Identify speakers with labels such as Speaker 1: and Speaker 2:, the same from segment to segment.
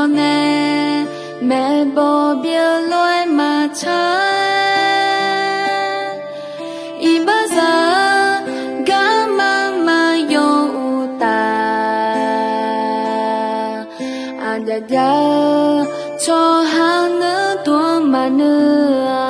Speaker 1: lo nè mẹ bỏ bia lối mà trái y bao giờ gã mà yo ta anh đã cho hàng nữa tua mà nữa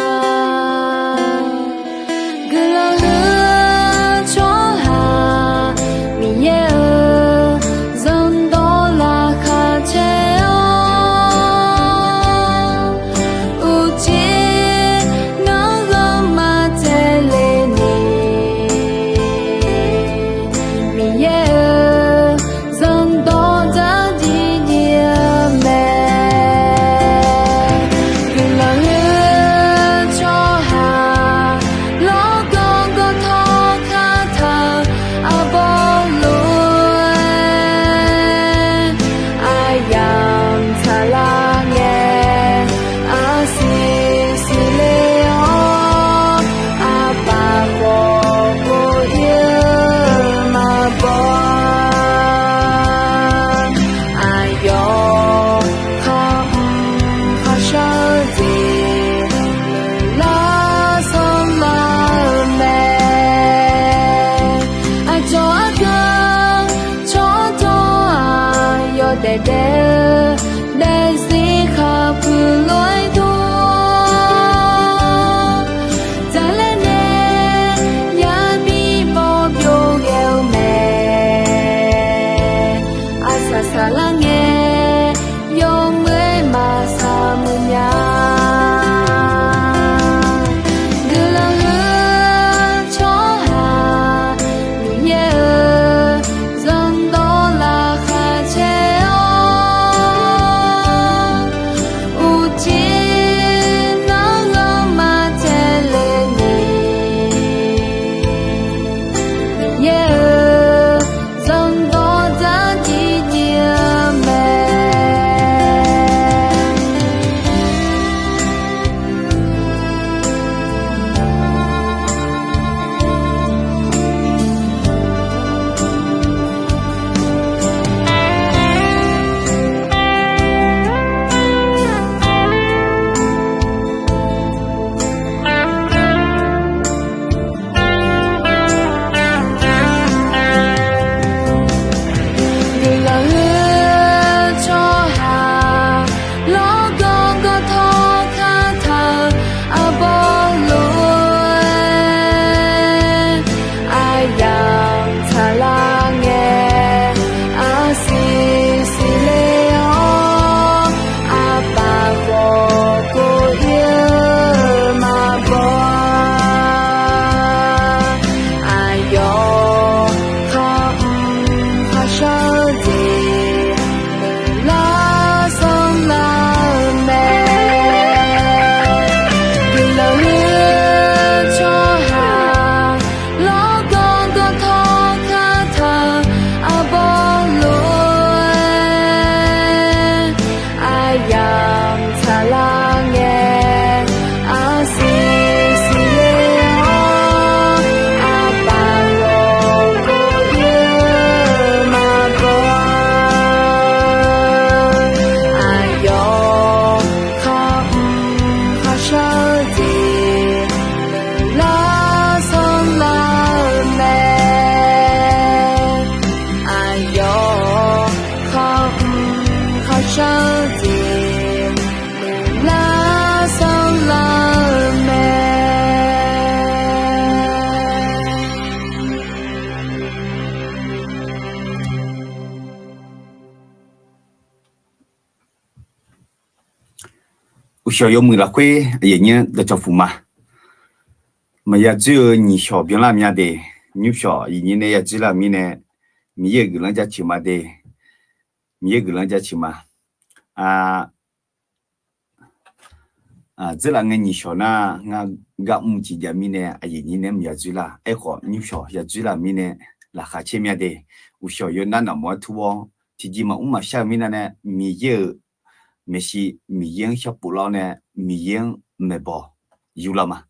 Speaker 1: để gì khắp lối đua za lên nè ya bi bo bio gel mẹ asa sala nghe yo mới mà sa mu nhà
Speaker 2: 小有没了会也呢的招呼嘛，么也只有你小兵那面的，你小一年呢也只了面呢，你也给人家去嘛的，你也给人家去嘛，这两个你小呢，我母亲家面呢，一年呢也只了，爱好你小也只了面呢，那还前面的，我小有那么多，提起嘛，我们下面呢，没有。没是没影小不老呢，没影没包，有了嘛？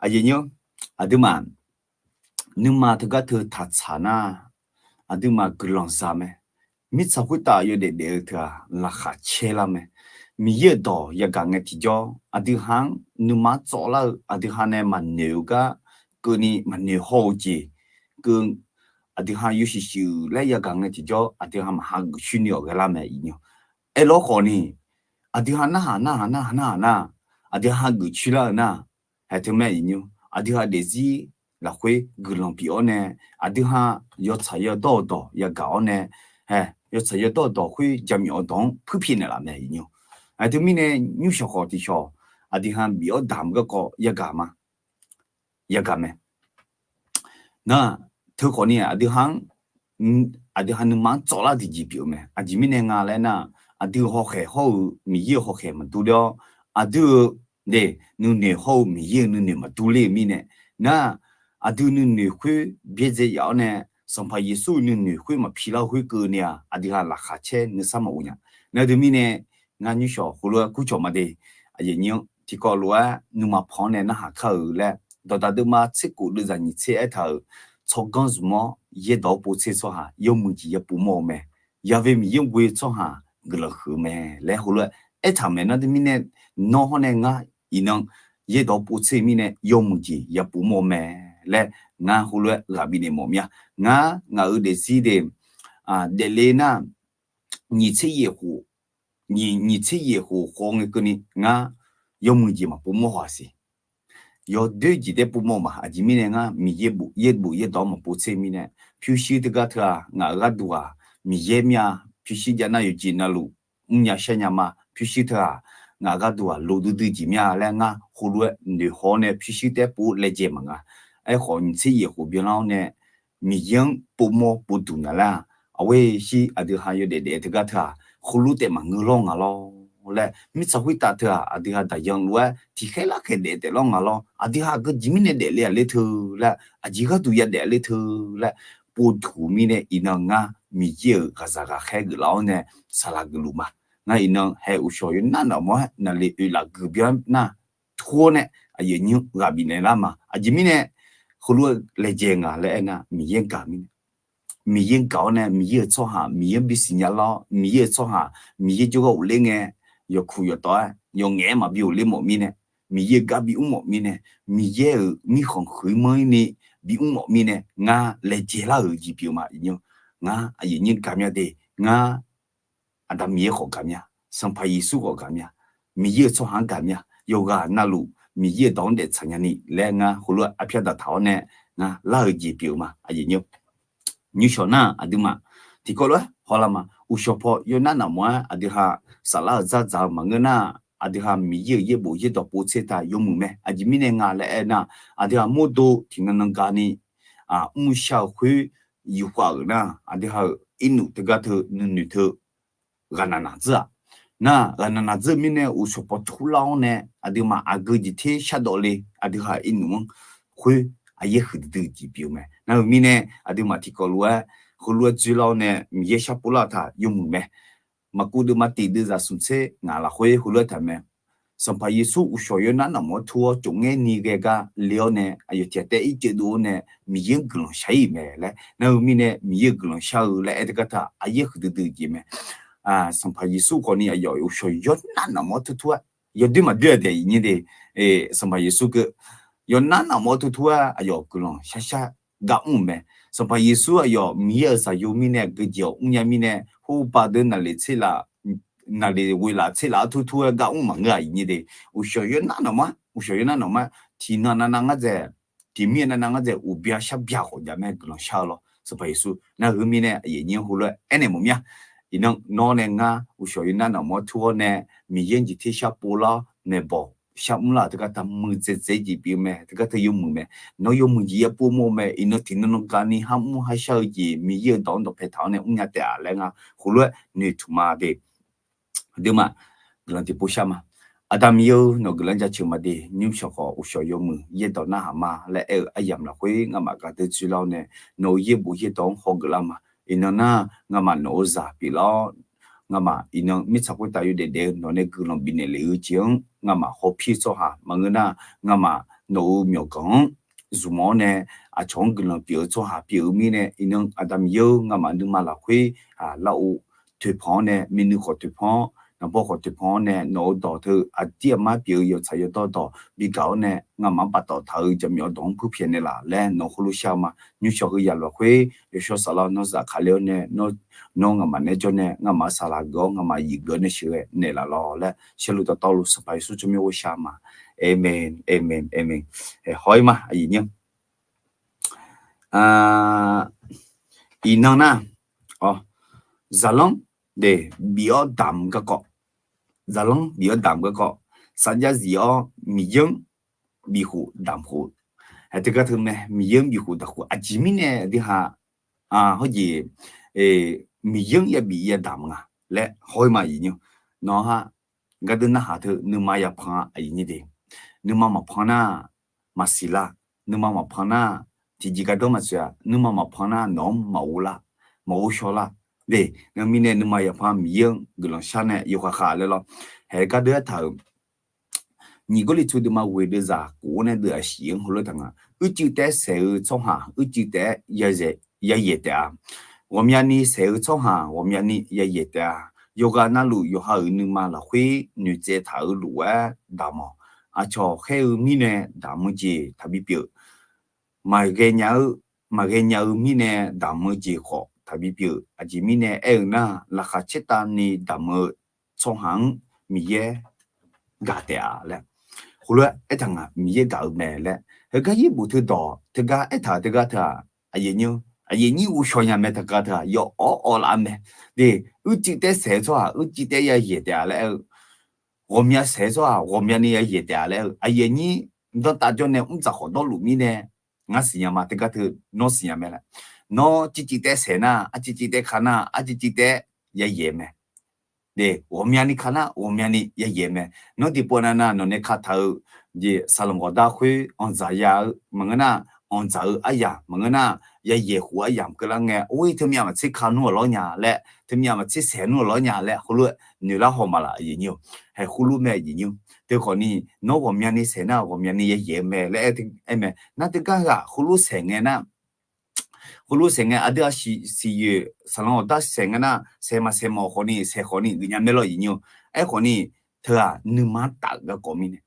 Speaker 2: 也呢，对嘛？你嘛这个头他查呢，对嘛个浪啥么？ mi sa hu ta yo de ta la kha che la me mi ye do ya ga nge ti jo adi hang nu ma zo la adi han ne ma ne ga ku ni ma ne ho ji ku adi ha yu shi shu la ya ga nge ti jo adi ha ma ha shu ni o ga la me yi e lo ko ni adi ha na adi ha gu chi la na ha te me yi adi ha de zi la hui gu long pi o ne adi ha yo cha yo do ya ga o ne he yo cha yo do hui jam yo dong pu pi ne la me yi adi mi ne nyu sho ho ti sho adi ha bi o dam ga ko ya ga ma ya ga me na thứ có nè adi han mang cho la di ji biểu me adi mi ne nga le na adi ho khe ho mi ye ho khe ma tu do adi de nu ne ho mi ye nu ne ma tu le mi ne na adi nu ne hui bie je yao ne song pa yesu nu ne hui ma pi la hui ge ne adi ha la kha che ne sa ma u nya na de mi ne nga nyu sho hu lo ku cho ma de a ye nyu ti ko lo nu ma pho ne na ha kha le do da de ma chi ku de za ni che a tha cho gan zu mo ye do bu che so ha yo mu ji ye bu mo me ya ve mi ye we cho ha ge le hu me le hu lo e tha me na de mi ne no ho ne nga i nong ye do bu che mi ne yo mu ji ye bu mo me le nga hu lo ga bi ne mo mya nga u de si de de le na ni che ye hu你这也和黄的个呢，啊，有么子嘛不么话事，有对几的不么嘛，啊，几米呢啊，米也到嘛不吃米呢，平时这个他啊，个多啊，米也米啊，平时家那有几那路，呀些呀嘛，平时他啊，个多啊，路都几米啊，来啊，葫芦你好呢，平时的不来接嘛啊，哎好，你这也和别人呢，米样不么不懂的啦，啊喂是啊，就还有的这个他。khổ lú tệ mà ngư lo ngà lo lẽ mi sao huy ta thưa adi ha đại yang lúa thì khai là khai để lo ngà lo adi ha cái gì mi này để lấy thư là adi ha tụi ya để lấy thư là bố thủ mi này inang nga mi giờ cái gì cái khai cái lao này sao là cái lú mà nga inang hay u show yun na nào mà na lấy là cái biếng na thua này ai như gặp bị này làm mà adi mi này khổ lú lấy tiền à lấy na mi yên cả mi mi yên cao nè mi yên cho ha mi yên bị sinh nhật lo mi yên cho ha mi yên cho cái lên nghe yo khu yo to yo nghe mà biểu lên một mi nè mi yên gặp bị một mi nè mi yên mi không khơi mới nè bị một mi nè nga lấy chế là ở gì biểu mà nhiều nga ai những cảm nhận đấy nga anh ta mi yên không cảm nhận sang phải Giêsu không cảm nhận mi yên cho hắn cảm nhận yoga na lu mi yên đón để chẳng nhận nè lẽ nga hồ lúa áp đặt tháo nè nga là ở gì biểu mà ai nhiều như chỗ na aduma thì có lẽ họ làm mà ushopo yo na na mua adiha sala za mà người na adiha mi ye bo ye do po che ta yo mu me ajimi ne nga le na adiha modo thì nang ga ni mu sha hui yu hua na adiha inu te ga thu nu thu ga na za na ga na za mi ne ushopo thu lao ne adima ag ji the sha do le adiha inu hui ai hu de ji biu me na mi ne adi ma ti ko lua khu lua ju lao ne mi ye sha pu la tha yum me ma ku de ma ti de za sun che nga la hoi hu lua tha me som pa yesu u sho yo na na mo thuo chung nge ni ge ga leo ne ayo che te i che du ne mi yin glon shai me le na mi ne mi ye glon sha le et ka tha ai hu de ji me som pa yesu ko ni ayo u sho yo na na mo thuo yo de ma de ni de som pa yesu ke yo na na mo thuo ayo glon sha ga me so pa yesu ayo mi sa yo mi ne ge jo nya mi ne hu pa de na le che la na le we la che la thu ga ma nga ni de u sho yo na no ma ti na nga ze ti mi na nga ze u bia sha bia ho ja me glon sha lo so pa yesu na hu mi ne ye ni hu lo ene mo mya inong no ne nga u sho yo na no mo thu ne mi yen ji ti sha po la ne bo sham la ta ta mu ze ji bi me ta ta yu mu me no yu mu ji pu mo me ino tin no ga ni ha mu ha sha ji mi ye dong do pe ta ne un ya ta le nga hu lo ni tu ma de ma glan ti pu sha ma adam yu no glan ja chu ma de nyu sho ko u sho yu mu ye do na ha ma le ayam la hui nga ma ga de chu lao ne no ye bu ye dong ho gla ma ino na nga ma no za pi lo nga ma ino mi cha ko ta yu de no ne gu no bi ne le u chiang nga ma ho phi so ha ma nga na nga ma no myo gong dù mỏ nè chọn cái lòng biểu cho hà biểu mi nè nâng adam yêu ngà mà nâng mà là khuê lâu thuê phó nè mình nâng khó thuê phó nó bỏ khó thuê phó nè nó đỏ thư tiệm mà biểu yêu chạy yêu đỏ bị cáo nè ngà mà bắt đỏ thử cho mình đồng phú phiền nè là lên nó khổ lúc sao mà như cho cái là khuê để cho sao nó giả khá liêu nè nó ngà mà nè cho nè ngà mà sao là gõ ngà mà gì gõ nè sửa nè là lo lẽ sẽ lúc tao lúc sắp phải số cho mình sao mà amen amen amen hỏi mà gì nhá inang na zalong de bio dam ka ko zalong bio dam ka ko sanja zio mi yung bi hu dam hu te ka thum ne mi yung bi hu da hu ajimi ne di ha ho ji mi yung ya bi ya dam nga le hoi ma yi nyu no ha ga de na ha thu nu ma ya pha ai ni de nu ma ma pha na masila nu ma ma pha na chỉ cái đó mà sao nhưng mà phá na nó màu xóa la để nó mình nên mà ya phá miếng cái lòng sáng này yêu khá là lo hay cái đứa thằng你个里做的嘛为的啥国内的行好了等啊就得社会创下就得也的啊我们呢社会创下我们呢也的啊有个那路有好你嘛了会女在头路啊大嘛cho hay mình nè đã muốn gì thà bị biểu mà cái nhau mi nè đam mơ gì khó thà bị biểu chỉ mi nè na là khá chết ta ni đam mơ trong hàng mi ye gà tè lẹ hồ lẹ thằng mi ye gà mẹ lẹ cái gì bù thứ đó thứ gà ai như u soi nhà mẹ thứ gà thà yo ở làm mẹ để chỉ để写出啊chỉ để ya ye tè lẹ 我们写出啊我们呢也也得了哎呀你到大家呢在好多路面呢我是呀嘛这个头孬是呀没了孬自己在写呢自己在看呢自己在也没对我们呢看呢我们呢也没孬的不然呢孬呢看头的沙龙国大会on在呀么呢on在哎呀么呢也活呀个啷个喂他们嘛去看我老娘嘞他们嘛去写我老娘嘞后来你那好嘛啦也有还呼噜咩也有对可能那我们呢写呢我们呢也没嘞哎没那这个啊呼噜写的呢呼噜写的啊这是沙龙国大写的呢写嘛可能写可能人家没了也有哎可能他啊你妈打个国民呢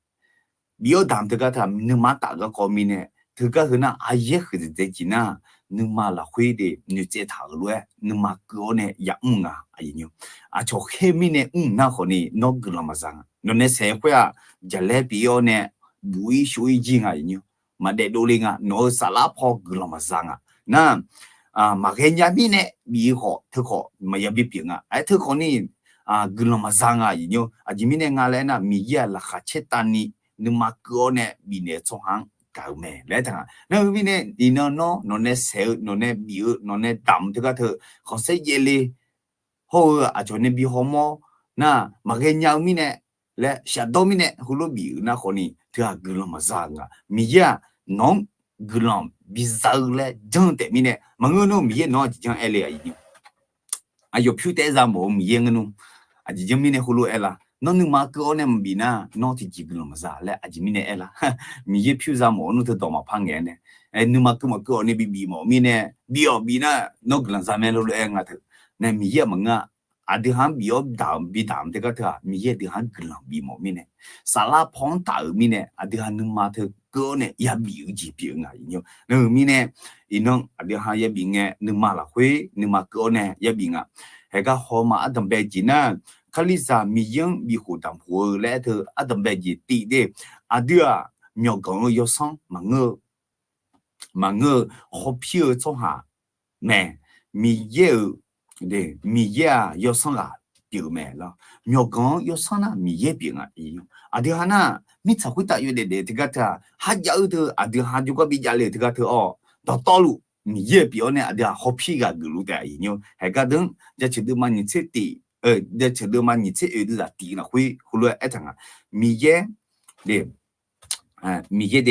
Speaker 2: 比较谈这个他你妈打个国民呢这个是那阿爷是在几呢？你妈了会的，你在讨论，你妈哥呢也哎呦，就后面呢那可能那个了嘛上，那社会啊，就来比较呢，不会水晶呦，嘛在多里那沙拉泡个了嘛上那嘛人家咪呢比好，特好，嘛也比平特可能个了嘛上呦，就咪呢来呢咪也了哈切单呢，你妈哥呢比呢从行。搞咩来睇下，那邊呢？你呢少，呢表，呢淡，這個佢學識嘢咧，好做呢表好麼？那嘛嘅nhau咪呢？咧下多咪呢？好多表那可能佢係佢諗乜生咪呀，孬佢諗比較咧，真係咪呢？嘛我咪嘢孬就將嚟有票帶上冇咪嘢就將咪呢好多啦。nó nhưng mà cái anh em bị na nó thì chỉ cần mà ra lại à chỉ mình này là mình chỉ phiêu ra mỏ nó từ đó mà phăng nghe này nhưng mà cái anh em bị mỏ mình này bị na nó cần ra mình luôn em ngắt này mình chỉ mà ngã đi hàng bị đàm thế cái thứ mình chỉ đi hàng cần bị mỏ mình này sala phong tạo mình này đi hàng nhưng mà thứ cái này ya bị gì bị nhiều nếu mình này nó đi hàng ya bị nghe nhưng mà là khuê nhưng mà cái này ya bị ngã hay cái họ mà đâm bè chỉ na khali sa mi yang bi khu tam hu le the adam be ji ti de adia myo gong yo sang ma nge ho pio cho ha me mi ye de mi ya yo sang la piu me la myo gong yo sang na mi ye pi nga i adia na mi cha hu ta yu de de ga ta ha ja u de adia ha ju ga bi ja le de ga the o da to lu mi ye pi o ne adia ho pi ga gu lu da i nyo ha ga deng ja chi de ma ni che ti để chờ được mà những cái là tiền là huy hồi ấy thằng mi ye để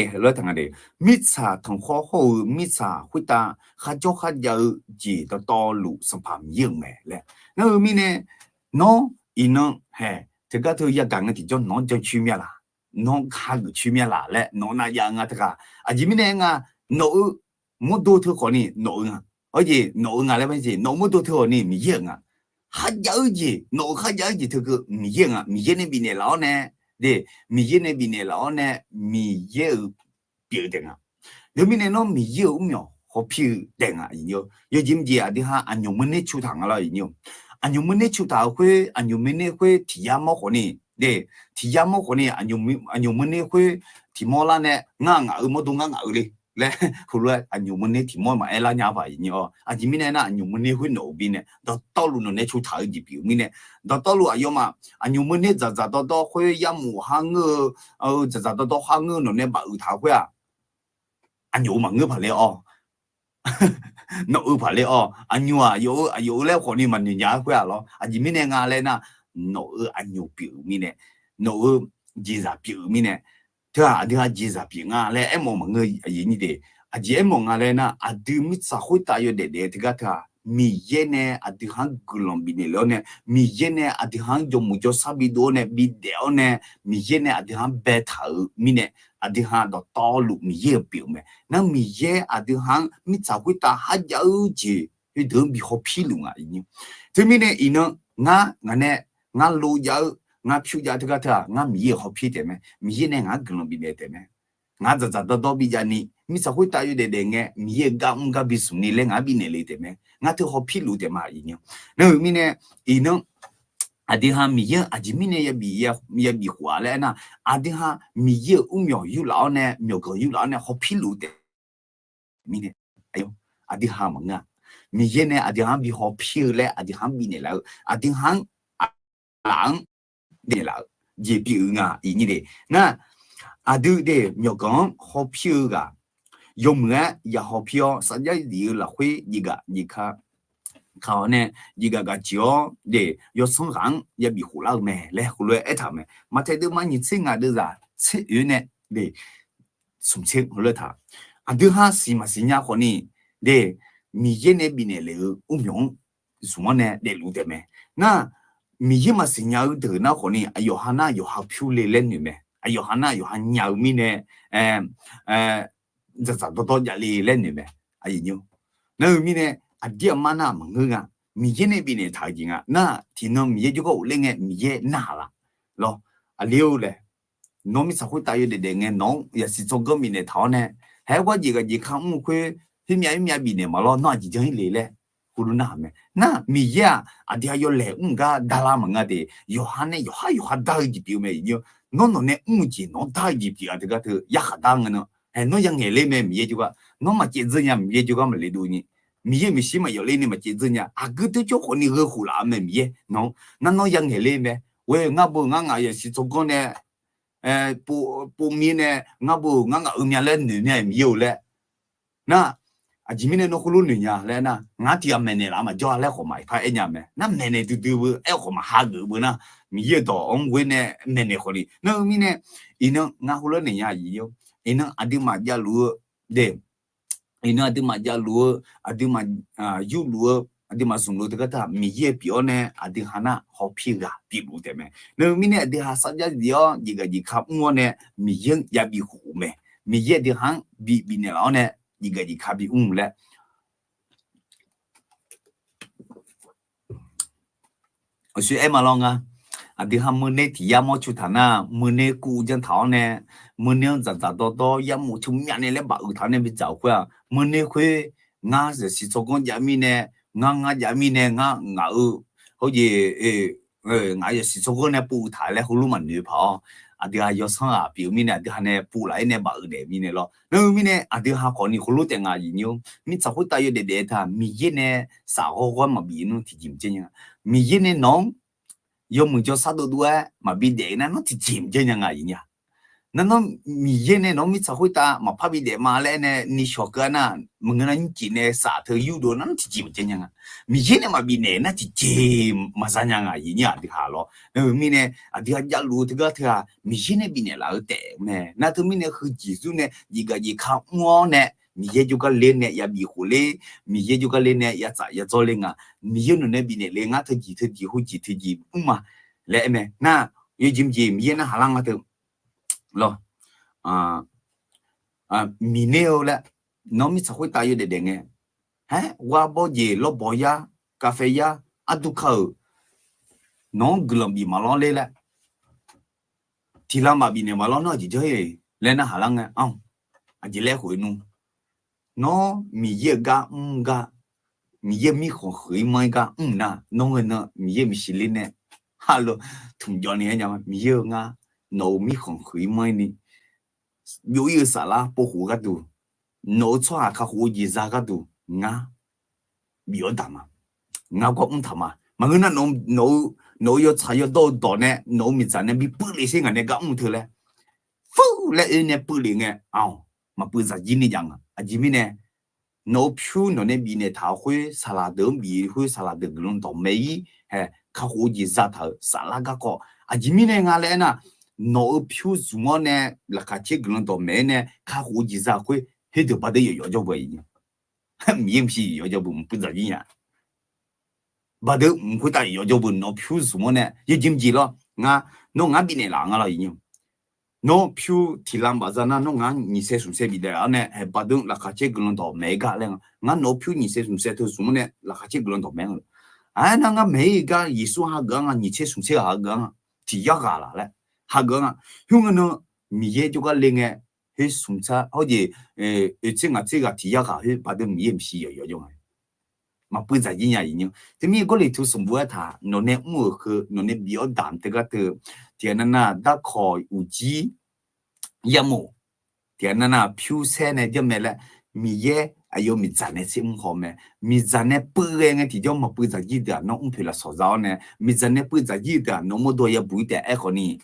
Speaker 2: hồi thằng để mi sa thằng khó hồ mi sa huy ta khá cho khá giờ chỉ to to lụ sản phẩm nhiều mẹ lẽ nó mi nè nó in nó hè thì cái thứ gia cảnh thì cho nó cho chuyên nghiệp là 侬看个区面啦嘞，侬那样啊这个，啊前面呢啊侬没多头可能侬啊，而且侬啊那边是侬没多头可能米样啊，还有一侬还有一这个米样啊，米样那边的老呢，对，米样那边的老呢，米样标的啊，那边呢侬米样苗好标的啊，有今节啊的哈，俺用门的出堂了，俺用门的出堂会，俺用门的会体验么可能。对，体验么可能俺用门的会体验啦呢，我么都我嘞，嘞，后来俺用门的体验嘛，哎啦伢吧，啊，前面呢俺用门的会脑边呢，到路呢出头一表面呢，到路啊要嘛，俺用门的到会呀木行个，到行个呢把头头会啊，俺用嘛我怕嘞哦。nó phải lấy anh nhiều yếu lấy khoản đi mà nhiều nhà quay lo anh chỉ mình nghe lên na nó anh nhiều biểu mình nè nó chỉ là biểu mình nè thứ hai chỉ là biểu nghe lên em mong người gì như thế anh chỉ em mong nghe lên na anh đưa mình xã hội ta yêu để thứ cái thứ mi ye nè anh đưa hàng gulong bị nè lo nè mi ye nè anh đưa hàng dùng một chỗ sao bị đổ nè bị đeo nè mi ye nè anh đưa hàng bé thở mình nè anh đưa hàng đó to lụ mi ye biểu mẹ那米耶啊的行，米早会打还有几，有得米好皮路啊！因这边呢，因呢，我路有，我票有这个他，我米耶好皮的咩？米耶呢，我跟了比那的咩？我到比家呢，米早会打有的嘅，米耶唔比送你咧，我比你嚟的咩？我都好皮路的嘛，因那后面呢，因呢。ada ha miye ajimine ya bi hua le na ada ha miye umyo yu lao ne myo go yu lao ne ho pilu de mine ayo ada ha manga miye ne ada ha bi ho piu le ada ha bi ne la ada ha lang de la je bi nga yi ni de na ada de myo go ho piu ga yong nga ya ho piu sa ya di la hui yi ga ni kaเขาเนี่ยยิงกับจ่อเดี๋ยศสงฆ์ยังมีหัวเราแม่และหัวเราไอ้ทำแม่มาเทดูมันยิ่งสิ่งอะไรจ้ะสิ่งอื่นเนี่ยเดี๋ยสมเช็คหัวเราท่าอันเดียวหาสิมาสิญญาคนนี้เดี๋ยมีเย็นเนี่ยบินเลยยงสมองเนี่ยเดี๋ยรู้ได้ไหมน่ะมีเย็นมาสิญญาเดี๋ยวน่ะคนนี้อายุหาน่ะอยู่หาผิวเล่นอยู่ไหมอายุหาน่ะอยู่หาเหนียวมีเนี่ยจะตัวใหญ่เล่นอยู่ไหมอายุเนี่ยนั่นมีเนี่ย啊，爹妈那么个啊，米耶那边的条件啊，那听到米耶就个五零个米耶拿了，咯，啊六嘞，农民社会大约的人个农也是做个米的头呢，还我一个一看我会，去面米的嘛咯，那就讲来嘞，葫芦那么，那米耶啊，爹要来个达拉么个的，有哈呢有哈大一表没有，侬呢节侬大一表啊，这个头也哈当个呢，哎，侬像眼泪没米耶就个，侬嘛节日呀米耶就个没来多呢。米耶米西嘛有嘞你嘛节日呢，啊个都叫和你喝苦了没米耶，喏，那侬养起来没？喂，我也是做工呢，不米呢，我后面来女呢没有嘞，那啊前面呢侬葫芦女呀来那，我第二面呢那么叫来和买派一样没？那面呢都哎和嘛哈个不那米耶到我们呢面呢和你，那后面呢，伊呢我葫芦女呀伊有，伊呢阿弟嘛家路的。ini ada maja luar, ada you luar, ada masuk luar tu kata miye pione, ada hana hopi ga pibu teme. Nah mini ada saja dia jika muone miye ya bi hume, miye dia hang bi binelone jika bi le. Osu emalonga. Ada ham mene tiya mo chutana, mene ku jan thao ne, mene do ya mo chumya ne le ba u thao ne bi zao kwa, mene kwe nga si sokon jami ne, nga jami ne nga u, ho ye nga ye si sokon ne pu thao le hulu man nu pa, ada yo sang biểu mi ne ada ne pu lai ne ba u de mi ne lo, no mi ne ada ha ko ni hulu te nga yin yo, mi sa ho ta yo de ta mi ye ne sa ho ko ma bi no ti jim chen ya, mi ye ne nong yo mu cho sa do dua mà bị để nó thì chìm chơi như ngày nhỉ nó mì ye này nó mi sa hui ta mà pa bị để mà lên này ni shock na mình nó chỉ này sa thơ yu đồ nó thì chìm chơi như ngày mì ye này mà bị để nó thì chìm mà sa như ngày nhỉ thì hả lo mi này thì anh giáo lu thì cái thứ mì ye này bị này là ở tệ này na thứ mi nàyคือchỉ số này gì cái gì khao ngon này mi ye juga lên này ya bị hủ lê mi ye juga lên này ya cho lên à mi ye nó này bị này lên à thứ gì hu gì mà lẽ mẹ na ye jim mi ye na halang à thứ lo mineo la no mi sa ta yo de denge wa bo je lo boya cafe ya adukau no glombi malon le la tilama bi ne malon no ji je le na halang ang a ji le hui nu no mi ye ga mi ye mi ho hui mai ga na no na mi ye mi shi le ne halo thum jo ne nya mi ye nga no mi ho hui mai ni yo ye sa la po hu ga du no chwa ka hu ji za ga du nga mi yo da ma nga ko ta ma ma na no yo cha yo do ne no mi za ne bi pu le se nga ne ga thu le fu le ne pu le nge ao ma pu za ji ni yang a ji mi ne no phu no ne bi ne ta hui sa la de bi hui sa la de glon do mei ka hu ji za ta sa la ga ko a ji mi ne nga le na no phu zu mo ne la ka che glon do mei ne ka hu ji za hui he de ba de yo jo bo yi mi yim shi yo jo bu pu za ji ya ba de pu ta yo jo bu no phu zu mo ne ye jim ji lo nga no nga bi ne la nga lo yi no phu tilam bazana no nga ni se sum se bi de ane ba de la ka che glon do mei ga le nga no phu ni se sum se to sum ne la ka che glon do mei a na nga mei ga yi su ha ga nga ni che sum se ha ga ti ya ga la le ha ga nga hu nga no mi ye jo ga le nge he sum cha ho ji che nga che ga ti ya ga he ba de mi ye mi shi yo jo ma pu za yin ya yin te mi go le tu sum bu ta no ne mu ke no ne bi o dam te ga te tie na na da kho u ji ya mo tie na na phu se ne je me le mi ye ayo mi za ne sim ho me mi za ne pu ge nge ti jo ma pu za ji da no un pe la so za ne mi za ne pu za ji da no mo do ya bu de e kho ni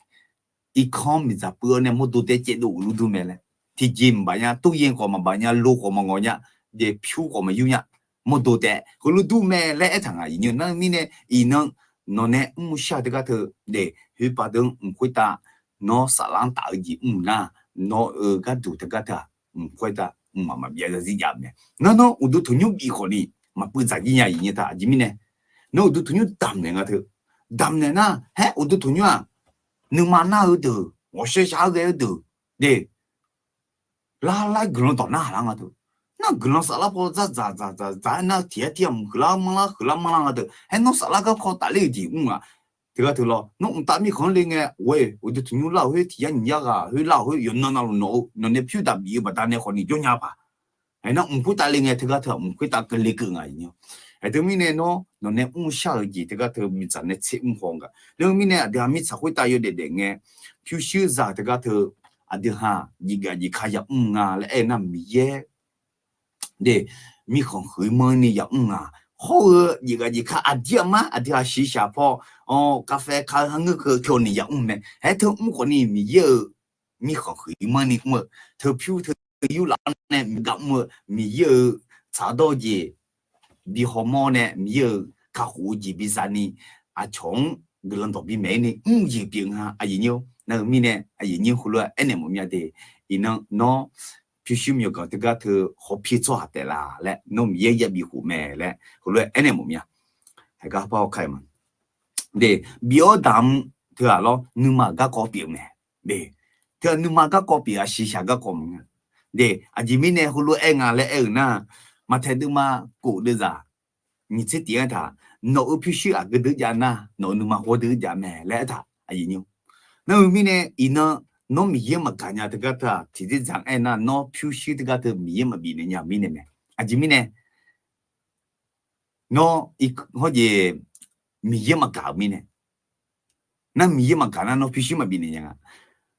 Speaker 2: i khom mi za pu ne mo do de che do lu du me le ti jim ba ya tu yin ko ma ba ya lu ko ma ngo nya de phu ko ma yu nya mo do de ko lu du me le e thang a yin na mi ne i no no ne mu sha de ga de de hu ba de hui ta no sa lang ta ji na no ga du de ga ta hui ta ma ma bia de ji ya me no u du tu nyu bi ko ni ma pu za yin ya yin ta ji mi ne no u du tu nyu dam ne ga de dam ne na he u du tu nyu a nu ma na u de wo she sha ge de de la gron to na la ga de那可能啥了不？咱那天唔可能嘛的，还弄啥了个靠打雷的啊？这个头了，弄打米可能个喂，我就听有老会体验你呀个，会老会有那弄那皮打米不打那可你就伢吧？哎，那唔会打雷个这个头唔会打个雷个啊喏。哎，对面呢喏，那唔下了几这个头米咱那切唔放个，另面呢，对米才会打有点点个，就是咋这个头啊的哈，一个看下啊，哎那米耶。de mi khong hui mo ni ya nga ho yi ga ji ka adia ma adia shi sha po cà phê ka hang ke kyo ni ya me he to ko ni mi ye mi khong hui mo ni mo to pyu to yu la ne mi ga mo mi ye cha do ji bi ho mo ne mi ye ka hu ji bi sa ni a chong glan to bi me ni ji bi ha a yi nyu na mi ne a yi nyu hu lo ene mo mi de ina no必须要搞这个头好批做的啦，来，侬也也比湖买来，后来安尼么样，还个不好看嘛？对，表达对啊咯，你嘛个高表咩？对，对，你嘛个高表啊，是下个高嘛？对，啊，这边呢，后来哎啊来哎那，嘛睇到嘛古的咋？你这点他，侬必须啊个得家那，侬你嘛活得家咩？来他，啊姨娘，那后面呢，伊呢？no mi ye ma kanya de gata ti de jang ai na no phu shi de gata mi ye ma bi ne nya mi ne me a ji mi ne no i ho je mi ye ma ka mi ne na mi ye ma ka na no phu shi ma bi ne nya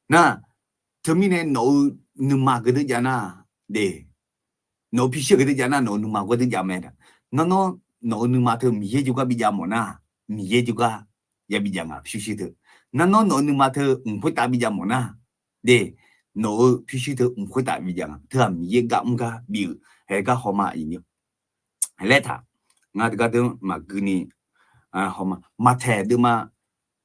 Speaker 2: na to mi ne no nu ma ge de ja na de no phu shi ge de ja na no nu ma ge de ja me da no nu ma to mi ye ju ga bi ja mo na mi ye ju ga ya bi ja nga phu shi de na no nu ma to pu ta bi ja mo na de no 必须得唔会打比讲，特米也讲唔个比，还个好嘛一样，来他，我这个都嘛给你啊好嘛，马太的嘛，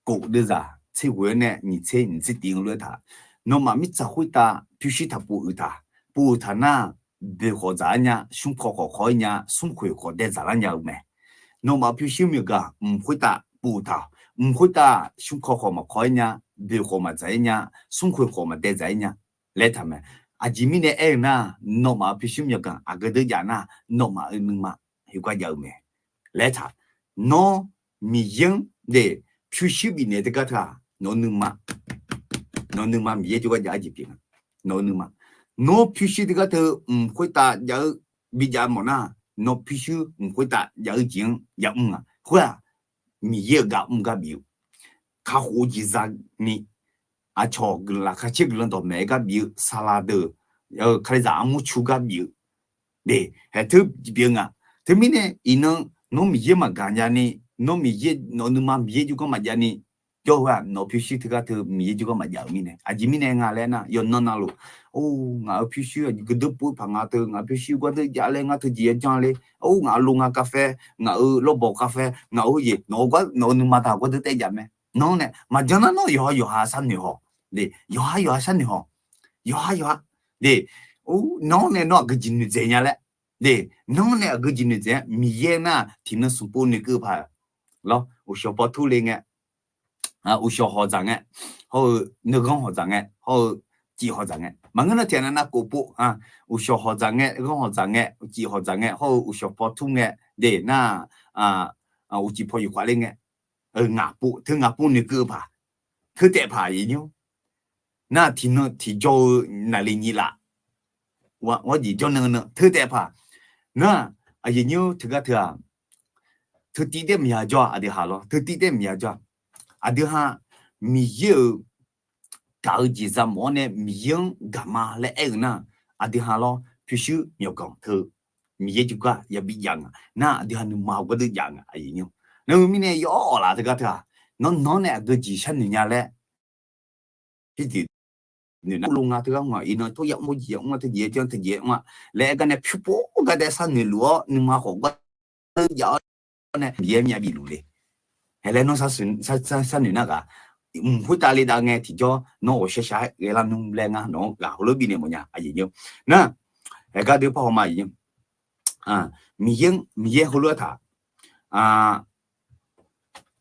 Speaker 2: 狗的啥，这回呢，你这定了他，那么你咋会打？必须他不打，不打那别好咋呢？胸口好呢，胸口好的咋样没？那么必须没个唔会打不打，唔会打胸口好嘛好呢？别火嘛在呢，送回火嘛在呢，来他们。阿吉米呢？哎那，诺嘛必须要讲，阿个的家那，诺嘛能嘛，有关要没？来他，诺米英的必须比呢这个他，诺能嘛，诺能嘛，米就个家几平，诺能嘛，诺必须这个他，会打要比较么那，诺必须会打要钱要啊，会啊，米也个个比，他胡几啥你？啊，炒个啦，卡切个人到每个米沙拉的，开始阿木出个米，对，还特别啊，特别呢，伊能农米嘛干家呢，农米农嘛米就个嘛家呢，就话农必须这个特米就个嘛家米呢，啊，吉米呢伢来呢，要弄那路，哦，伢必须个都不怕伢特，伢必须个特家来伢特接讲嘞，哦，伢弄伢咖啡，伢老包咖啡，伢好嘢，农个农嘛他个都得家咩，农呢，嘛讲那农有下三年好。네, 요하 산요. 요하. 네, 오, 너네 너 그 진이 되냐래. 네, 너네 그 진이 돼. 미예나 티는 수포니 그 봐. 로, 우쇼버 투링에. 아, 우쇼 허장에. 허 너건 허장에. 허 지 허장에. 망은 때나 고보. 아, 우쇼 허장에, 그 허장에, 지 허장에. 허 우쇼버 투에. 네, 나 우지 포유 관리에. ngapụ thứ ngapụ ni cứ pa. Thứ tệ pa gì nhú. 那听了提交那里你啦，我提交那个呢，特别怕，那啊也有这个特啊，特地的苗家啊的哈咯，特地的苗家啊的哈，没有搞几啥么呢？没有干嘛来爱呢？啊的哈咯，必须要讲特，没有就个也不一样啊，那的哈你毛个都一样啊，哎呦，那我们呢要啦这个特，那那个几十年来，这的。nè lùng à thưa mà in tôi dạo một dạo mà tôi dễ mà lẽ cái này phiêu bố cái đấy sao người lúa nhưng mà họ có dạo này dễ nhà bị lù đi hay là nó sao người nào cả hồi ta đi đang nghe thì cho nó sẽ sai cái là nung lên à nó gạo lớn bị này một nhà gì nhiêu nè cái đứa bao mà gì à miếng hồ lúa thà à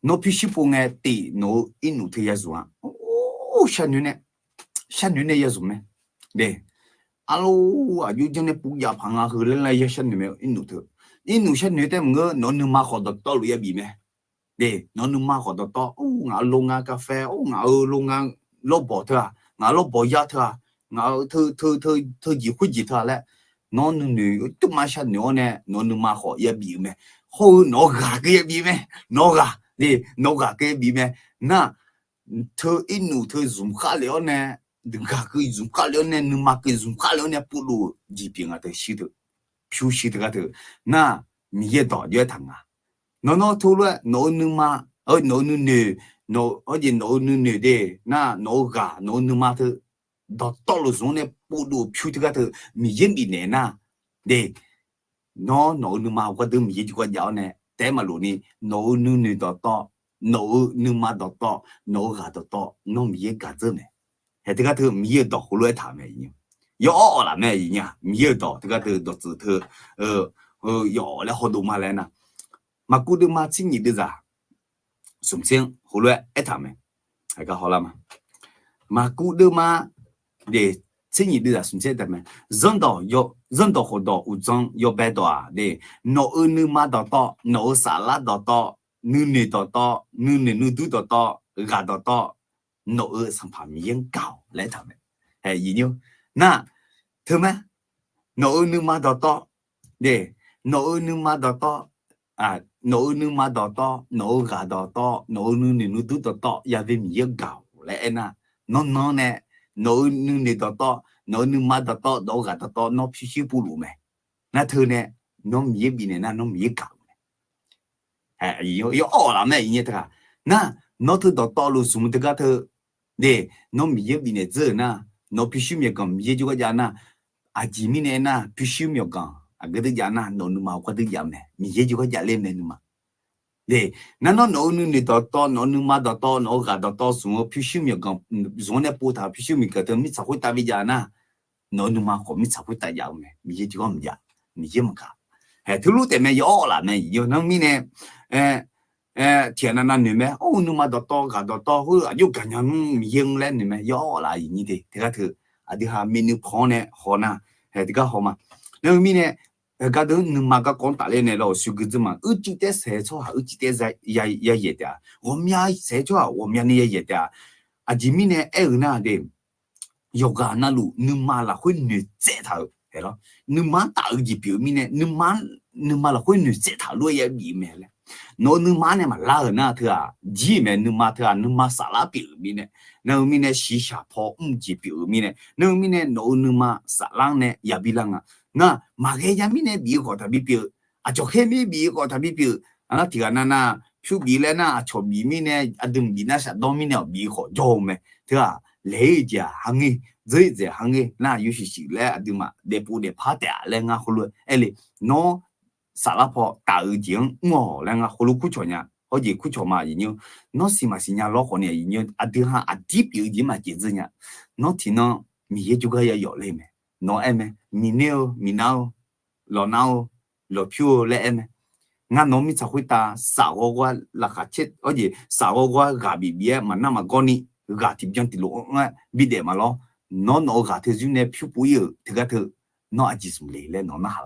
Speaker 2: nó phiêu bố nghe thì nó in nụ thì gì à ô sao như này山女呢也是咩？对，阿罗啊，有种呢不要胖啊，后来来也山女没有印度头，印度山女的我侬能买好多道路也比咩？对，侬能买好多道，哦，我弄啊咖啡，哦，我弄啊老包头啊，我老包鸭头啊，我头一回几头嘞，侬能女都买山女呢，侬能买好也比咩？好侬个个也比咩？侬个对，侬个个也比咩？那头印度头dùng khá了呢。Gak ke zum kalian ne numa ke zum kalian ne pulu jiping ata situ piu situ kata na miye do dia tanga no thulu no numa no nu ne no oje no nu ne de na no ga no numa the do tolu zone pulu piu tu kata miye bi ne na de no numa ko de miye ko jao ne te ma lu ni no nu ne do to no numa do to no ga do to no miye ga ze ne还这个头没有到后来他们一样，要了没一样，没有到这个头到指头，要了好多嘛来呢，嘛古的嘛今年的啥，首先后来爱他们，那个好了嘛，嘛古的嘛的今年的啥首先他们人到好多五张要百多啊的，脑你嘛到脑沙拉到，你到，你都到，嘎到。nó ở sản phẩm miếng cao lấy thằng này hay gì nhiêu na thưa mấy nó ở nước mà đỏ to để nó ở nước mà đỏ to à nó ở nước mà đỏ to nó gà đỏ to nó ở nước tút đỏ to ya về miếng cao lấy na nó nè nó ở nước đỏ to nó ở nước mà đỏ to nó gà đỏ to nó phi phi bù mày na thưa nè nó miếng bị này na nó miếng cao hay yêu làm này như thế na nó thưa đỏ to luôn dùng thế cái thưa 네, 너 미에 비네 즈나, 너 피슈미가 미에 주가잖아. 아지미네나 피슈미가. 아 그들잖아. 너는 막 거들잖네. 미에 주가 잘래네 누마. 네, 나는 너는 더 너는 마더 더 너가 더 숨어 피슈미가 존에 보다 피슈미가 더 미치고 있다비잖아. 너는 막 미치고 있다 야오네. 미에 주가 뭐야? 미에 뭐가? 해 들루 때문에 요라네. 요 너미네 에天那女们哦，你妈多噶多，或有感觉用来你们要啦，你的这个头啊，这哈美女胖呢好呢，这个好嘛？那后面呢，个头你妈个讲打来呢，老师个子嘛，记得写错哈，记得在也的，我们也写错，我们也的，啊，前面呢，那的，有个那路你妈啦会女在头，系咯，你妈打个表面呢，你妈啦会女在头路也明白了。nó nước má này mà la na thưa à gì mà nước má thưa à nước má xả lá biểu mi này nó mi này xí xả phò chỉ biểu mi này nó mi này nó nước má xả lang này ya bi lang à na mà cái ya mi này biểu có thà biểu à cho cái mi biểu có thà biểu à thì cái na phiêu biểu lên na cho biểu mi này à đừng biểu na sẽ đom mi này biểu có cho mày thưa à lấy giờ hàng ngày rồi giờ hàng ngày na yêu sĩ lấy à đừng mà để bù để phá đẻ lên à hồi ấy nó xã la phò tạo tiếng ngõ là ngà hồ lô cú chó nhà, có gì cú chó mà gì nhiêu, nó xí mà xí nhà lo khó này gì nhiêu, à thứ hai à tiếp biểu gì mà chỉ nhá, nó thì nó mi hết juga ya yo lên mày, nó em mi nào, lo phiêu lên em, ngà nó mi saohui ta sao qua là khát chết, có gì sao qua gà bị bia mà nằm mà con đi gà thịt chân thịt lỗ ngà bị để mà lo, nó gà thế chứ này phiêu bùi thì cái thứ nó chỉ sum lên nó hả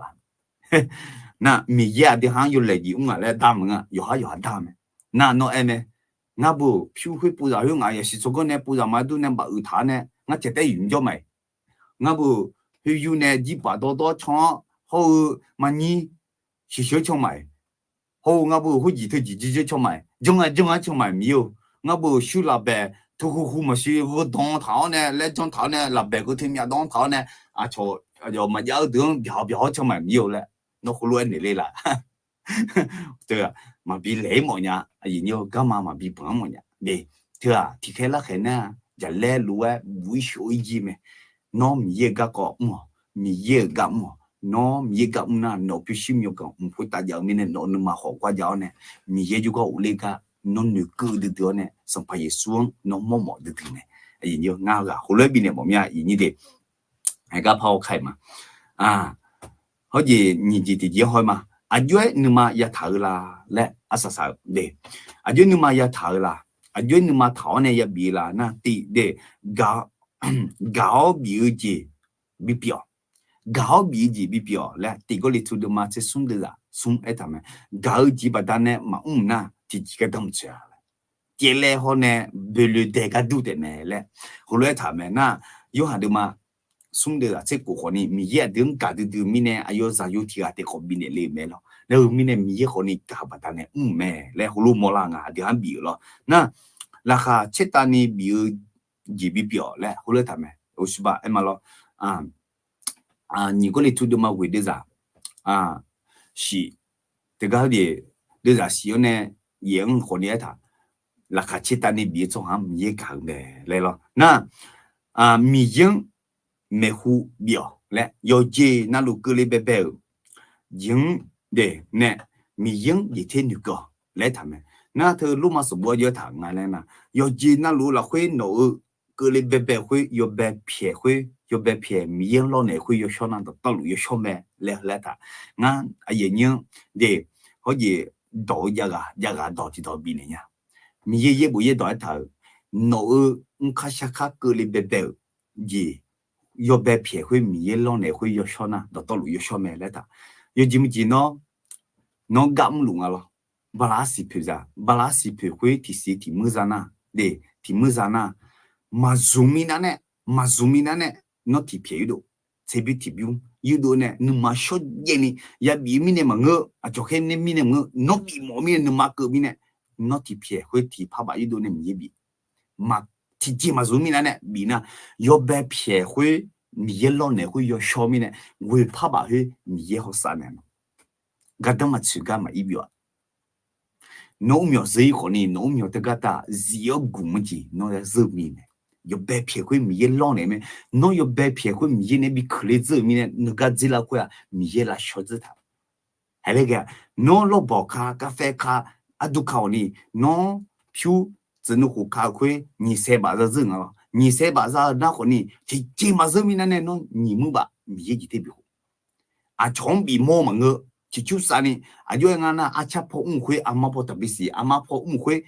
Speaker 2: na mi ya de hang yu le ji unga le da ma yo ha da me na no eme nga bu phu hui bu ra yu nga ya si so ko ne bu ra ma du ne ba u tha ne nga che te yun jo mai nga bu hu yu ne ji ba do chong ho ma ni si xue chong mai ho nga bu hu ji te ji chong mai jong a chong mai mi yo nga bu shu la be tu hu ma shi wo dong thao ne le chong thao ne la be ko thi mya dong thao ne a cho yo ma ya de biao chong mai mi yo le nó không luôn để lên là từ mà bị lấy mọi nhà gì nhiều cái mà bị bắn mọi nhà để thưa thì cái là cái na giờ lẽ lúa vui sôi gì mà nó mi cái cọ mà mi cái mà nó mi cái na nó bị xìm nhiều cái phải ta giờ mình nó mà họ qua giờ này mi juga ule cái nó nửa cứ được này xong phải xuống nó mò được này gì nhiều ngao cả không lấy bị này mọi nhà gì như thế hay cái phao khai mà họ gì nhìn gì thì chỉ hỏi mà à dưới nhưng mà ya thở là lẽ sao để à dưới nhưng mà ya thở là à dưới nhưng mà thở này ya bị là na thì để gạo bị gì bị biểu lẽ thì có lý thuyết mà sẽ sung được sung ấy thằng gạo gì bắt đầu này mà na thì chỉ cái đồng chơi cái lẽ họ này bị lừa để cái đủ thế này lẽ họ nói thằng na yêu hàng được mà sung được là cái cuộc này mi ya đừng cả từ mi này ayo za yo thì cái cuộc mi này lấy mẹ lo nếu mi này mi ya cuộc này cả bắt đầu này mẹ lẽ họ lu mò la ngà thì hắn biểu lo na là cả chết ta này biểu gì biểu lẽ họ nói thằng ở số ba em mà lo你过来做的嘛为的啥是这个的啥是呢也可能他là cả chết ta này biểu cho hắn mi càng de lấy lo na mi yang mẹ hu biểu lẽ do gì na lu cứ lấy bé bé những để nè mi những gì thế nữa cơ lẽ thằng mẹ na thưa lúc mà sụp bùa giờ thằng ngày này nè do gì na lu là khuê nổ cứ lấy bé bé khuê do bé phê mi những lo này khuê do cho năng được tao lu do cho mẹ lẽ thằng ngã ai những để có gì đổi giá gà đổi thì đổi bị này nha mi ye bùi đổi thằng nổ khá cứ lấy bé bé gì yo bé phê khuê mi lo này khuê do cho năng được tao lu do cho mẹ lẽ thằng yo chỉ nó gặm luôn à lo balasi phê khuê thì mưa ra na để thì mưa ra na mà zoomina nè nó thì phê được sẽ bị thì biu yêu đồ nè nhưng mà short vậy nè ya bị mi nè mà ngơ cho khen nè mi nè ngơ nó bị mỏ mi nè mà cơ mi nè nó thì phê khuê thì phá bả yêu đồ nè mi bị mà thì chỉ mà zoomina nè bị na yo bé phê khuê mi lo nè khuê yo show mi nè người phá bả khuê mi ho sa nè gada mà chữ ga mà ibio nó miêu gì còn nè nó miêu tất cả ta zio gum gì nó là zơ mi nè yo bé phê khuê mi lo nè mẹ nó yo bé phê khuê mi nè bị khơi zơ mi nè nó ga gì là khuê mi là short zơ ta hay là cái nó lo bỏ cà phê cà adu cao nè nó phiu dân nó cà khuê nhị xe bà ra zơ ngà nhị xe bà ra na còn nè chỉ mà zơ mi nè nó nhị mu bà mi gì thế bị à chọn bị mò mà ngơ chỉ chút sao ni ayo nga na acha po khwe ama po tabisi ama po khwe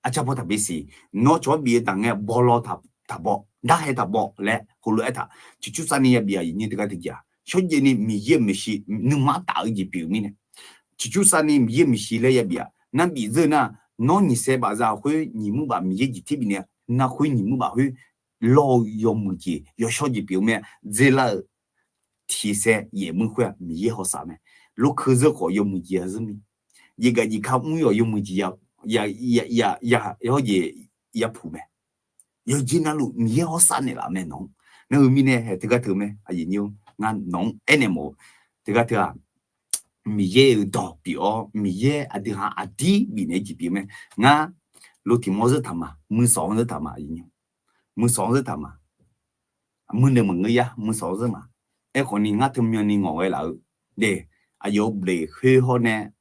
Speaker 2: acha po tabisi no cho bi ta nge bolo ta bo da he ta bo le hulu eta chỉ chút sao ni ya bi ya ni de ja cho je ni mi ye mi shi nu ma ta ji bi mi ne chỉ chút sao ni mi ye mi shi le ya bi ya na bi ze na no ni se ba za khwe ni mu ba mi ye ji ti bi ne na khwe ni mu ba khwe lo yo mu ji yo sho ji bi me ze la提升也没会米也好啥呢？如可是好有木鸡是咪？一个你看木要有木鸡呀也普咩？有几那路米也好啥呢啦？咩农？那后面呢还这个头咩？啊研究俺农animal这个头啊，米也有代表米也啊的哈啊地比那几边咩？俺路提莫是他嘛，没上是他嘛研究，没上是他嘛，没那么个呀，没上是嘛。哎，可能俺他们你我来了，对，啊有不来会好呢，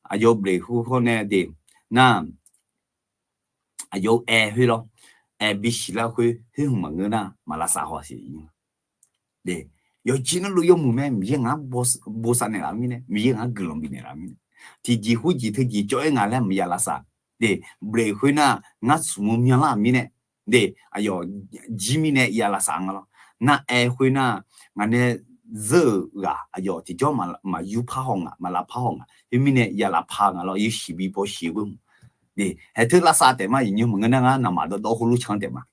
Speaker 2: 啊有不来会好呢的，那啊有爱会咯，爱比起来会忙个呢，马拉萨话是因，对，有几那路有木咩，米俺波山的那米呢，米俺格隆比的那米呢，提几回几特几叫俺来米亚拉萨，对，不来会呢，俺什么米那米呢，对，哎呦，几米呢亚拉萨个咯。那爱会呢，俺呢热啊，哎呦，这叫嘛有怕红啊，嘛拉怕红啊，因为呢也拉怕啊咯，有洗鼻包洗温，对，还头拉啥的嘛，因为我们那个那嘛都到葫芦枪的嘛，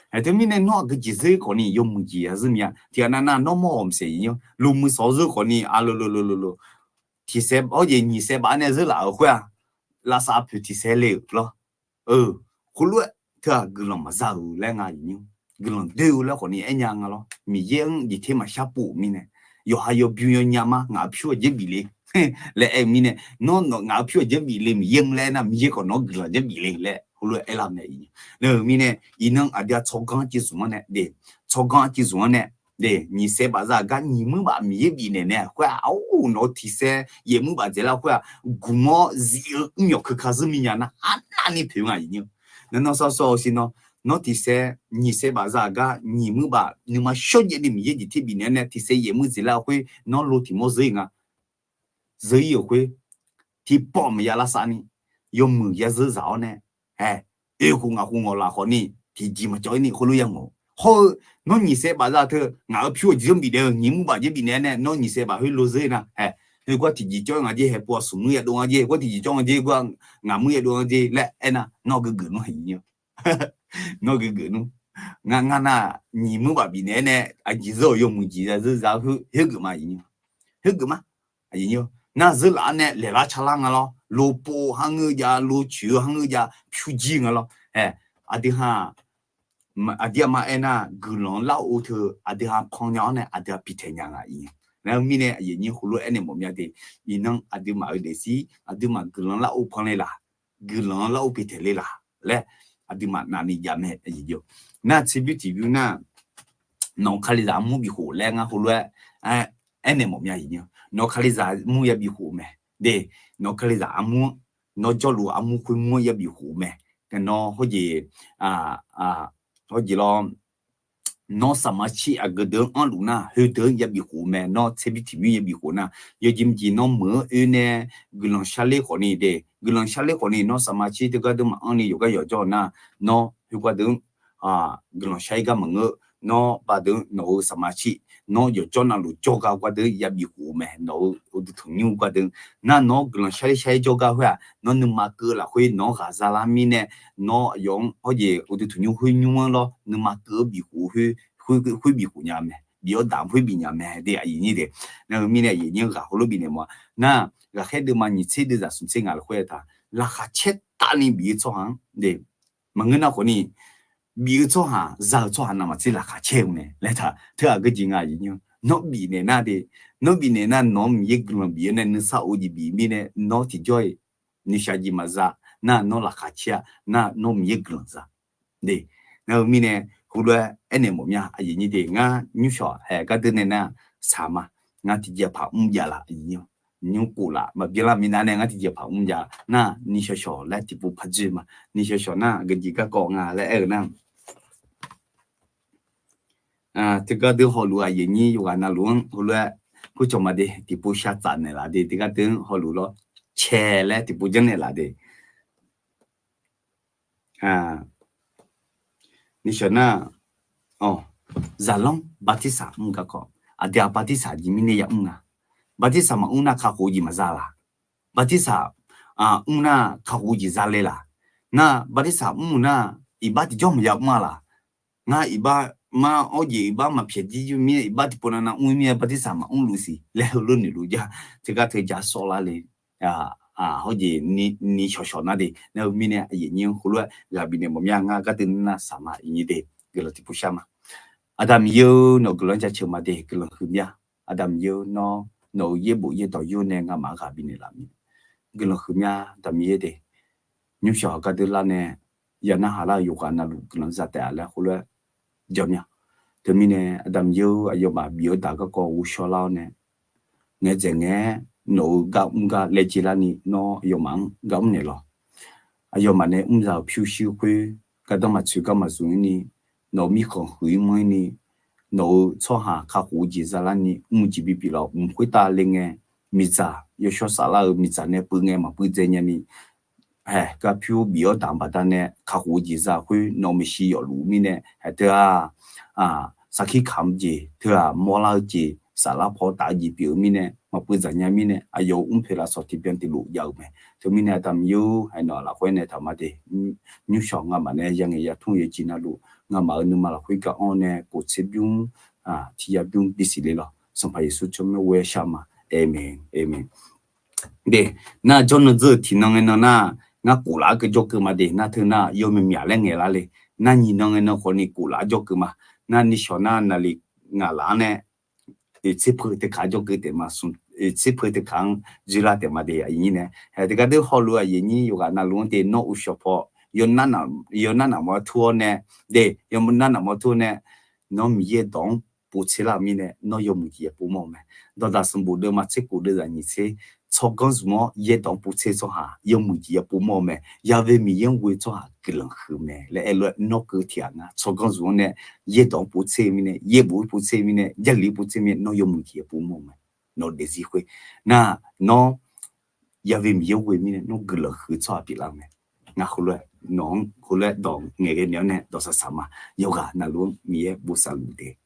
Speaker 2: 还头面呢那个几岁可能有木鸡还是么样，天那那么我们说因为路木少日可能啊咯，提前而且28年是哪会啊，拉啥皮提前来咯，葫芦他个了嘛啥路来啊因为。个人对了，可能一样个咯，米样一天嘛下补米呢，有还有比如伢嘛，俺票一比例，来哎米呢，俺票一比例米样来那米个孬个一比例来，后来哎啦没伊，那米呢，伊能阿dia超纲技术呢，对，超纲技术呢，对，你谁把这个你们把米比呢呢，会哦，孬提升，也没把这啦会，古毛是有可开始米呀那，啊那你朋友啊已经，那说是喏。nó thì sẽ nhị sẽ bảo ra cả nhị mới bảo nhưng mà số những điểm gì thì bị này thì sẽ yếm mới gì là会 nó lô thì mua gì ngà gì yêu会 thì bỏ mà là sao nè dùng mười ya dữ dạo nè yêu không là họ nè thì chỉ mà chơi nè họ luôn yang họ nó nhị sẽ bảo ra thôi ngà phiêu chỉ bị đều nhị mới bảo chỉ bị nè nó nhị sẽ bảo hơi lô gì nè thì qua thì chỉ cho ngà gì hay bỏ súng ya đồ gì qua thì chỉ cho ngà gì qua ngà mới đồ gì lẽ nè nó cái nó hình như nó cái nó ngang na nhị mới bảo bị nè chỉ rồi dùng một chỉ là rất giáo hết cái mà gì hết cái mà gì nhiêu na rất là nè lẽ là chả lăng lo lô po hang người già lô chữ hang người già phiêu gì lo đi ha mà đi mà na gửi lòng lão thưa đi ha phong nhỏ nè đi ha bị thế nhang gì nếu mình nè gì nhiêu hulu anh em mình thì inang đi mà ở đây xí đi mà gửi lòng lão phong này là gửi lòng lão bị thế là lẽ adi ma na ni jame ajijo na tibi na no khaliza mu bi ho le nga ho lo ene mo mya yin no khaliza mu ya bi ho me de no khaliza amu no jolu amu khu mu ya bi ho me ke no ho ji ho ji lo no samachi agade an lu na he de ya bi ho me no tibi ya bi ho na yo jim ji no mo ene gulon chale ko ni de gulon chale ko ni no samachi de ga de ma an ni yo ga yo jo na no hu ga de gulon chai ga mo no ba de no samachi no yo jo na lu jo ga ga de ya bi ho me no o de thong nyu ga de na no gulon chai jo ga hua no nu ma ke la hui no ga za la mi ne no yong ho ye o de thong nyu hui nyu lo nu ma ke bi ho hui bi ho nya me比较淡会比人们的啊，印尼的，那个明年印尼个好多比呢嘛，那个海的嘛，你吃的在从这个会他，那还吃大呢比做行的，门个那可能比做行，早做行那么这那还吃呢，来他个金啊印尼，那比呢那的，那比呢那农米个嘛比呢，你啥物的比米呢，那提叫你下季嘛啥，那那还吃，那农米个啥，对，那明年。后来，年么呀？印尼的俺女小孩，个的那啥嘛，俺直接跑家了，印尼牛过了，嘛别了，闽南人俺直接跑家，那你小来地不拍子嘛？你小那个几个讲啊，来那，这个都好路啊，印尼有那路，后来不怎么的，地不下站的啦的，这个等好路了，切嘞地不真的啦的，啊，你说呢？哦，咋弄？巴蒂萨唔个讲，啊，dia巴蒂萨里面的也唔啊，巴蒂萨嘛唔那卡古伊嘛咋啦？巴蒂萨啊，唔那卡古伊咋嘞啦？那巴蒂萨唔那伊巴蒂就唔要嘛啦？那伊巴。ma oje ba ma phedi ju mi ba ti pona na mi ba ti sama lusi le lu ni lu ja te ka te ja so la le hoje ni sho na de na mi ne ye nyin hulu ga bi ne mo mya nga ka te na sama ni de gelo ti pushama adam yo no gelo ja chuma de gelo humya adam yo no ye bu ye to yo ne nga ma ga bi ne la mi gelo humya da mi ye de nyu sho ka de la ne ya na hala yo ka na lu gelo za ta la hulu jamnya từ mình adam yêu ayo mà biểu达cái câu số lao nè nghe chừng nghe nấu gạo nga lấy chỉ là ni nó ayo mang gạo nè lo ayo mà nè giàu phiêu phiêu quê cái đó mà chịu cái mà dùng ni nấu mi không hủy mới ni nấu cho hà khá hủ gì ra là ni chỉ bị lo quê ta lên nghe mi za yêu số sa la mi za nè bự nghe mà bự dễ nhá ni cái phiêu biểu达mà ta nè khá hủ gì ra quê nấu mi xí ở lú mi nè hay thế Saki khám gì, thưa mua lao gì, xả lá phô đã gì biểu mi nè, mà bây giờ nhà mi nè, ayo phải là sọt bên thì lụ giàu mẹ, thì mi nè tầm yêu hay nói là quên nè thầm mà đi, như sọ ngà mà nè, yang ấy thung gì na lụ, ngà mà ơn mà là quên cả on nè, cổ chế biung, thì biung đi xí lên lo, xong phải số cho mình quay sao mà, amen, amen. Để, na cho nó giờ thì nó nghe nó na cổ lá cái chỗ cơ mà để, na thưa na yêu mình mía lên nghe lá lên, na nhìn nó nghe nó còn đi cổ lá chỗ cơ mà. na ni shona na li nga la ne se phu te kha jo ke te ma sun se phu te khang jila te ma de yi ne he de ga de ho lu a yi ni yo ga na lu te no u sho pho yo na na mo thu ne de yo na na mo thu ne no mi ye dong pu che la mi ne no yo mu ye pu mo me do da sun bu de ma che ku de da ni se cho con mo ye dong pu che so ha yo mu ye pu mo me ya ve mi yen we cho ha ke lang hu me le elo no ke tian na cho con mo ne ye dong pu che mi ne ye bu pu che mi ne ya li pu che mi no yo mu ye pu mo me no de zi hui na no ya ve mi ye we mi ne no ke lang hu cho bi la me nga hu le nong hu le dong nge ge ne ne do sa sama yoga na lu mi ye bu sa lu de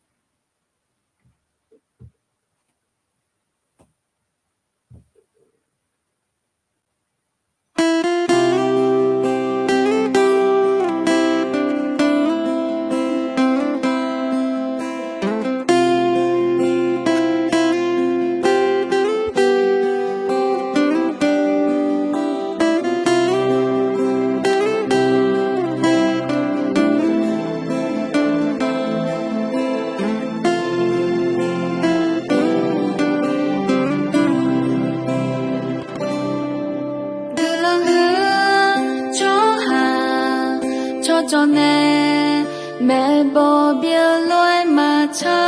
Speaker 1: cho nè mẹ bỏ bia lối mà cha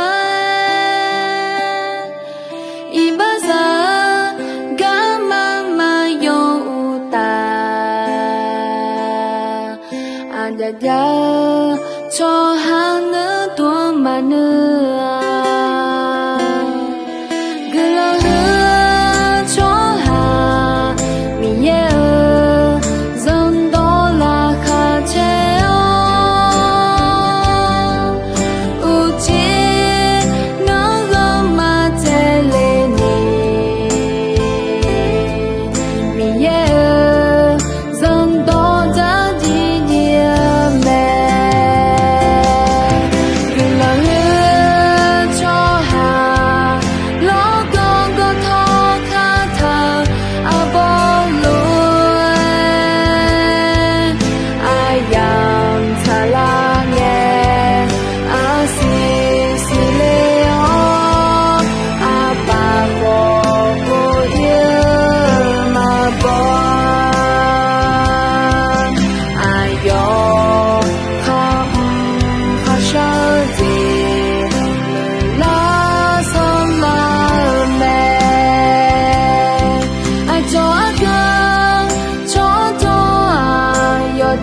Speaker 1: y ba giờ gà mà yo ta anh đã cho hàng nữa tua mà nữa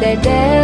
Speaker 1: để